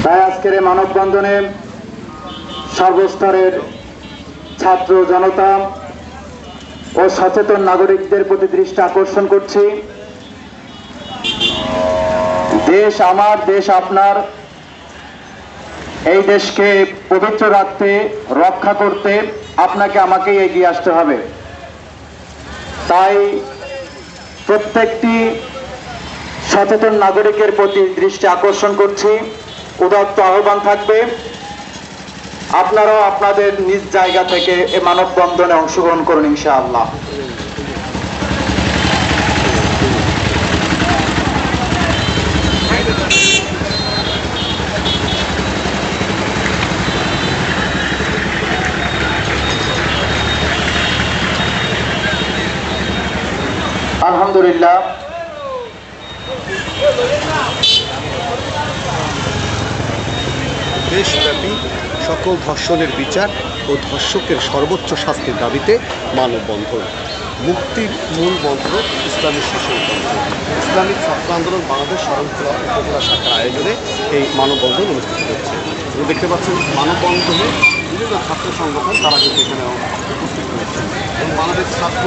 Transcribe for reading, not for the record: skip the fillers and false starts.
তাই আজকের এই মানববন্ধনে সর্বস্তরের ছাত্র জনতা ও সচেতন নাগরিকদের প্রতি দৃষ্টি আকর্ষণ করছি। দেশ আমার, দেশ আপনার। এই দেশকে পবিত্র রাখতে, রক্ষা করতে আপনাকে আমাকেই এগিয়ে আসতে হবে। তাই প্রত্যেকটি সচেতন নাগরিকের প্রতি দৃষ্টি আকর্ষণ করছি। উদাত্ত আহ্বান থাকবে, আপনারাও আপনাদের নিজ জায়গা থেকে এই মানববন্ধনে অংশগ্রহণ করুন ইনশাআল্লাহ। আলহামদুলিল্লাহ, দেশব্যাপী সকল ধর্ষণের বিচার ও ধর্ষকের সর্বোচ্চ শাস্তির দাবিতে মানববন্ধন। মুক্তির মূল মন্ত্র ইসলামী শাসনতন্ত্র। ইসলামিক ছাত্র আন্দোলন বাংলাদেশ শরণখোলা উপজেলা শাখার আয়োজনে এই মানববন্ধন অনুষ্ঠিত হচ্ছে। আপনি দেখতে পাচ্ছেন মানববন্ধনে বিভিন্ন ছাত্র সংগঠন তারা কিন্তু এখানে উপস্থিত হয়েছে এবং বাংলাদেশ ছাত্র